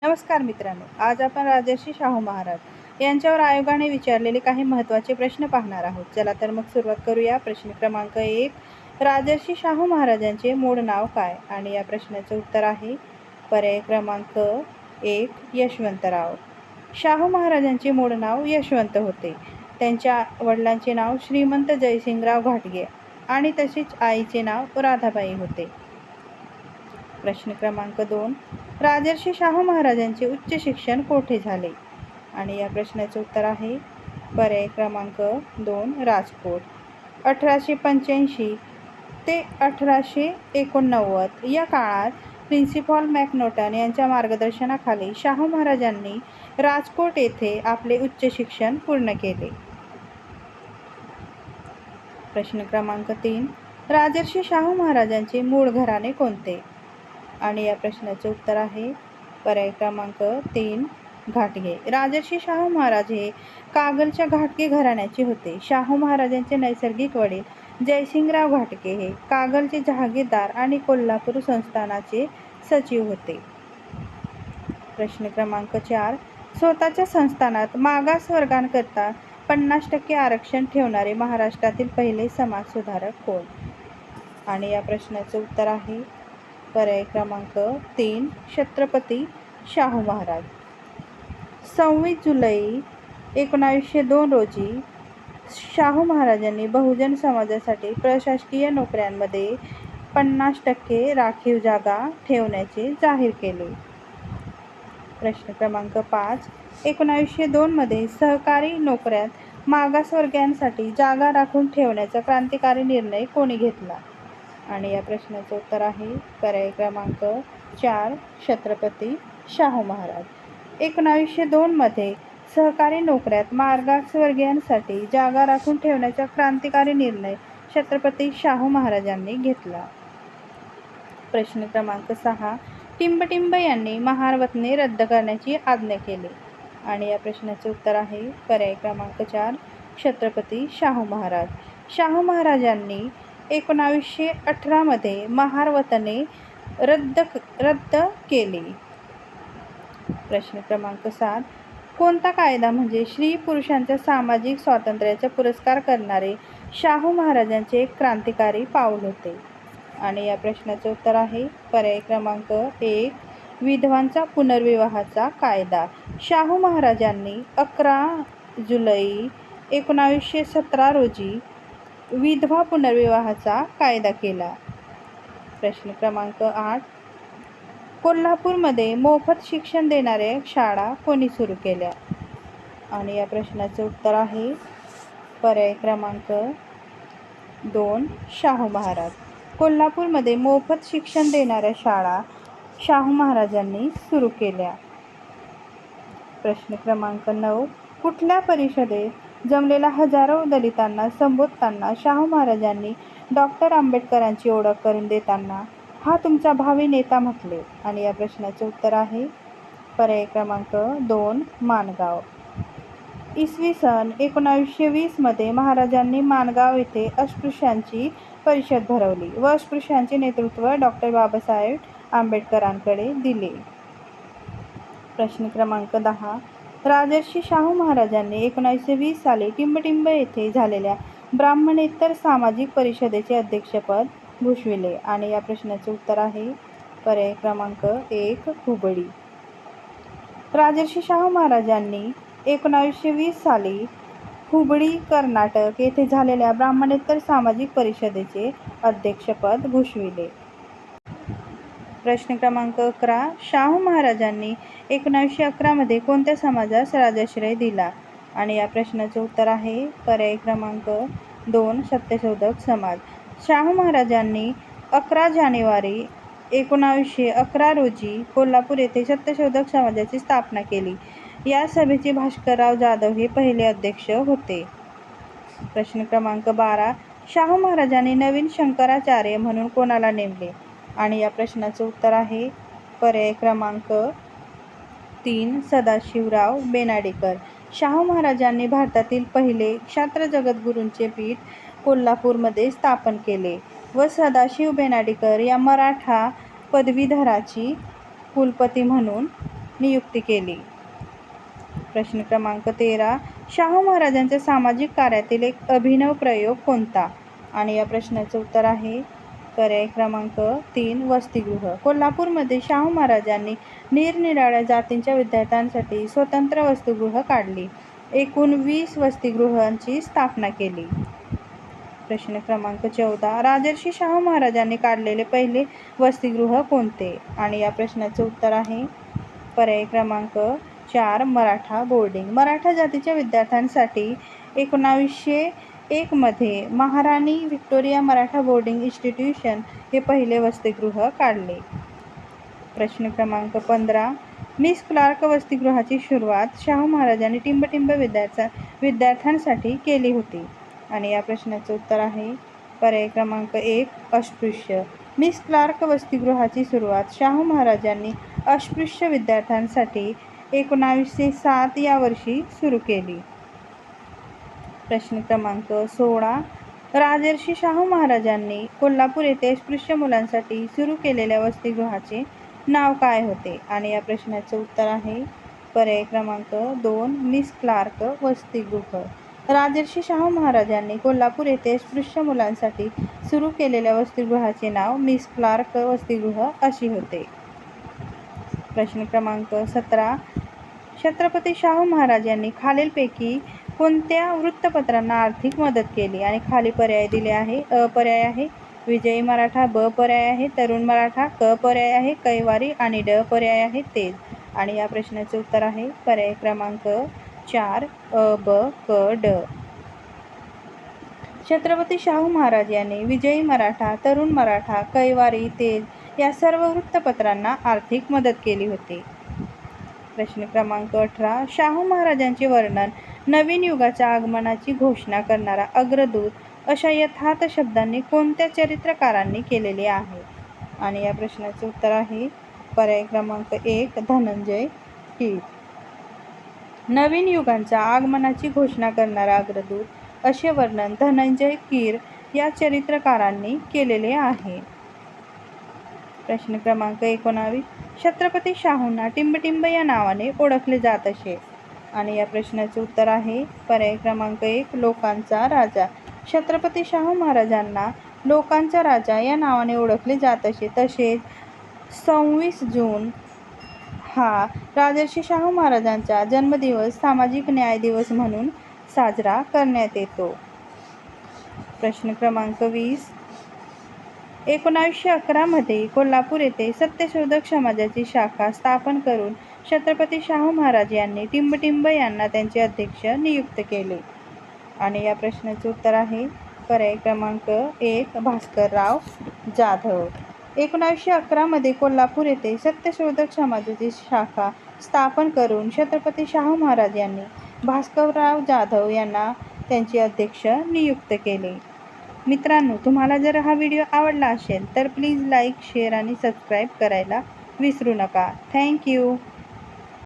नमस्कार मित्रांनो, आज आपण राजर्षी शाहू महाराज यांच्यावर आयोगाने विचारलेले काही महत्त्वाचे प्रश्न पाहणार आहोत. चला तर मग सुरुवात करूया. प्रश्न क्रमांक 1, राजर्षी शाहू महाराजांचे मूळ नाव काय? आणि या प्रश्नाचं उत्तर आहे पर्याय क्रमांक 1, यशवंतराव. शाहू महाराजांचे मूळ नाव यशवंत होते. त्यांच्या वडिलांचे नाव श्रीमंत जयसिंगराव घाटगे आणि तसेच आईचे नाव राधाबाई होते. प्रश्न क्रमांक 2, राजर्षी शाहू महाराजांचे उच्च शिक्षण कोठे झाले? आणि या प्रश्नाचे उत्तर आहे पर्याय क्रमांक 2, राजकोट. 1885 ते 1889 या काळात प्रिन्सिपॉल मॅकनोटन यांच्या मार्गदर्शनाखाली शाहू महाराजांनी राजकोट येथे आपले उच्च शिक्षण पूर्ण केले. प्रश्न क्रमांक 3, राजर्षी शाहू महाराजांचे मूळ घराणे कोणते? आणि या प्रश्नाचे उत्तर आहे पर्याय क्रमांक 3, घाटगे. राजर्षी शाहू महाराज हे कागलच्या घाटगे घराण्याचे होते. शाहू महाराजांचे नैसर्गिक वडील जयसिंगराव घाटगे हे कागलचे जहागीरदार आणि कोल्हापूर संस्थानाचे सचिव होते. प्रश्न क्रमांक 4, स्वतःच्या संस्थानात मागास वर्गांकरता 50% आरक्षण ठेवणारे महाराष्ट्रातील पहिले समाज सुधारक कोण? आणि या प्रश्नाचे उत्तर आहे पर्याय क्रमांक 3, छत्रपती शाहू महाराज. 26 जुलै 1902 रोजी शाहू महाराजांनी बहुजन समाजासाठी प्रशासकीय नोकऱ्यांमध्ये 50% राखीव जागा ठेवण्याचे जाहीर केले. प्रश्न क्रमांक 5, 1902 मध्ये सहकारी नोकऱ्यात मागासवर्गीयांसाठी जागा राखून ठेवण्याचा क्रांतिकारी निर्णय कोणी घेतला? आणि या प्रश्नाचं उत्तर आहे पर्याय क्रमांक 4, छत्रपती शाहू महाराज. 1902 मध्ये सहकारी नोकऱ्यात मागासवर्गीयांसाठी जागा राखून ठेवण्याचा क्रांतिकारी निर्णय छत्रपती शाहू महाराजांनी घेतला. प्रश्न क्रमांक 6, टिंबटिंब यांनी महार वतने रद्द करण्याची आज्ञा केली. आणि या प्रश्नाचे उत्तर आहे पर्याय क्रमांक 4, छत्रपती शाहू महाराज. शाहू महाराजांनी 1918 मध्ये महार वतने रद्द केली. प्रश्न क्रमांक 7, कोणता कायदा म्हणजे स्त्री पुरुषांच्या सामाजिक स्वातंत्र्याचा पुरस्कार करणारे शाहू महाराजांचे एक क्रांतिकारी पाऊल होते? आणि या प्रश्नाचे उत्तर आहे पर्याय क्रमांक 1, विधवांचा पुनर्विवाहाचा कायदा. शाहू महाराजांनी 11 जुलै 1917 रोजी विधवा पुनर्विवाहाचा कायदा केला. प्रश्न क्रमांक 8, कोल्हापूरमध्ये मोफत शिक्षण देणाऱ्या शाळा कोणी सुरू केल्या? आणि या प्रश्नाचे उत्तर आहे पर्याय क्रमांक 2, शाहू महाराज. कोल्हापूरमध्ये मोफत शिक्षण देणाऱ्या शाळा शाहू महाराजांनी सुरू केल्या. प्रश्न क्रमांक 9, कुठल्या परिषदेत जमलेल्या हजारो दलितांना संबोधताना शाहू महाराजांनी डॉक्टर आंबेडकरांची ओळख करून देताना हा तुमचा भावी नेता म्हटले? आणि या प्रश्नाचे उत्तर आहे पर्याय क्रमांक 2, माणगाव. इसवी सन 1920 मध्ये महाराजांनी माणगाव येथे अस्पृश्यांची परिषद भरवली व अस्पृश्यांचे नेतृत्व डॉक्टर बाबासाहेब आंबेडकरांकडे दिले. प्रश्न क्रमांक 10, राजर्षी शाहू महाराजांनी 1920 साली टिंबटिंब येथे झालेल्या ब्राह्मणेतर सामाजिक परिषदेचे अध्यक्षपद भूषविले. आणि या प्रश्नाचे उत्तर आहे पर्याय क्रमांक 1, हुबळी. राजर्षी शाहू महाराजांनी 1920 साली हुबळी कर्नाटक येथे झालेल्या ब्राह्मणेतर सामाजिक परिषदेचे अध्यक्षपद भूषविले. प्रश्न क्रमांक 11, शाहू महाराजांनी 1911 मध्ये कोणत्या समाजास राजाश्रय दिला? आणि या प्रश्नाचे उत्तर आहे पर्याय क्रमांक 2, सत्यशोधक समाज. शाहू महाराजांनी 11 जानेवारी 1911 रोजी कोल्हापूर येथे सत्यशोधक समाजाची स्थापना केली. या सभेचे भास्करराव जाधव हे पहिले अध्यक्ष होते. प्रश्न क्रमांक 12, शाहू महाराजांनी नवीन शंकराचार्य म्हणून कोणाला नेमले? आणि या प्रश्नाचे उत्तर आहे पर्याय क्रमांक 3, सदाशिवराव बेनाडेकर. शाहू महाराजांनी भारतातील पहिले क्षात्र जगद्गुरूंचे पीठ कोल्हापूरमध्ये स्थापन केले व सदाशिव बेनाडेकर या मराठा पदवीधराची कुलपती म्हणून नियुक्ती केली. प्रश्न क्रमांक 13. शाहू महाराजांच्या सामाजिक कार्यातील एक अभिनव प्रयोग कोणता? आणि या प्रश्नाचं उत्तर आहे पर्याय क्रमांक 3 वसतिगृह. कोल्हापूरमध्ये शाहू महाराजांनी निरनिराळ्या जातींच्या विद्यार्थ्यांसाठी स्वतंत्र वसतिगृह काढली. एकूण 20 वसतिगृहांची स्थापना केली. प्रश्न क्रमांक 14. राजर्षी शाहू महाराजांनी काढलेले पहिले वसतिगृह कोणते? आणि या प्रश्नाचं उत्तर आहे पर्याय क्रमांक 4 मराठा बोर्डिंग. मराठा जातीच्या विद्यार्थ्यांसाठी 1901 मध्ये महाराणी व्हिक्टोरिया मराठा बोर्डिंग इन्स्टिट्यूशन हे पहिले वसतिगृह काढले. प्रश्न क्रमांक 15. मिस क्लार्क वसतिगृहाची सुरुवात शाहू महाराजांनी टिंबटिंब विद्यार्थ्यांसाठी केली होती. आणि या प्रश्नाचं उत्तर आहे पर्याय क्रमांक 1 अस्पृश्य. मिस क्लार्क वसतिगृहाची सुरुवात शाहू महाराजांनी अस्पृश्य विद्यार्थ्यांसाठी 1907 या वर्षी सुरू केली. प्रश्न क्रमांक 16. राजर्षी शाहू महाराजांनी कोल्हापूर येथे अस्पृश्य मुलांसाठी सुरू केलेल्या वसतिगृहाचे नाव काय होते? आणि या प्रश्नाचं उत्तर आहे पर्याय क्रमांक 2 मिस क्लार्क वसतिगृह. राजर्षी शाहू महाराजांनी कोल्हापूर येथे अस्पृश्य मुलांसाठी सुरू केलेल्या वसतिगृहाचे नाव मिस क्लार्क वसतिगृह असे होते. प्रश्न क्रमांक 17. छत्रपती शाहू महाराज यांनी खालीलपैकी कोणत्या वृत्तपत्रांना आर्थिक मदत केली? आणि खाली पर्याय दिले आहे. अ पर्याय आहे विजयी मराठा, ब पर्याय आहे तरुण मराठा, क पर्याय आहे कैवारी आणि ड पर्याय आहे तेज. आणि या प्रश्नाचे उत्तर आहे पर्याय क्रमांक 4 अ, ब, क, ड. छत्रपती शाहू महाराज यांनी विजयी मराठा, तरुण मराठा, कैवारी, तेज या सर्व वृत्तपत्रांना आर्थिक मदत केली होती. प्रश्न क्रमांक 18. शाहू महाराजांचे वर्णन नवीन युगाच्या आगमनाची घोषणा करणारा अग्रदूत अशा यथार्थ शब्दांनी कोणत्या चरित्रकारांनी केलेले आहे? आणि या प्रश्नाचे उत्तर आहे पर्याय क्रमांक 1 धनंजय कीर. नवीन युगांच्या आगमनाची घोषणा करणारा अग्रदूत असे वर्णन धनंजय कीर या चरित्रकारांनी केलेले आहे. प्रश्न क्रमांक 19. छत्रपती शाहूंना टिंबटिंब या नावाने ओळखले जात असे. आणि या प्रश्नाचे उत्तर आहे पर्याय क्रमांक 1 लोकांचा राजा. छत्रपती शाहू महाराजांना लोकांचा राजा या नावाने ओळखले जात असे. तसेच 26 जून हा राजर्षी शाहू महाराजांचा जन्मदिवस सामाजिक न्याय दिवस म्हणून साजरा करण्यात येतो. प्रश्न क्रमांक 20. 1911 मध्ये कोल्हापूर येथे सत्यशोधक समाजाची शाखा स्थापन करून छत्रपती शाहू महाराज यांनी टिंबटिंब यांना त्यांचे अध्यक्ष नियुक्त केले. आणि या प्रश्नाचे उत्तर आहे पर्याय क्रमांक 1 भास्करराव जाधव. 1911 मध्ये कोल्हापूर येथे सत्यशोधक समाजाची शाखा स्थापन करून छत्रपती शाहू महाराज यांनी भास्करराव जाधव यांना त्यांचे अध्यक्ष नियुक्त केले. मित्रांनो, तुम्हाला जर हा व्हिडिओ आवडला असेल तर प्लीज लाईक, शेअर आणि सबस्क्राईब करायला विसरू नका. थँक्यू.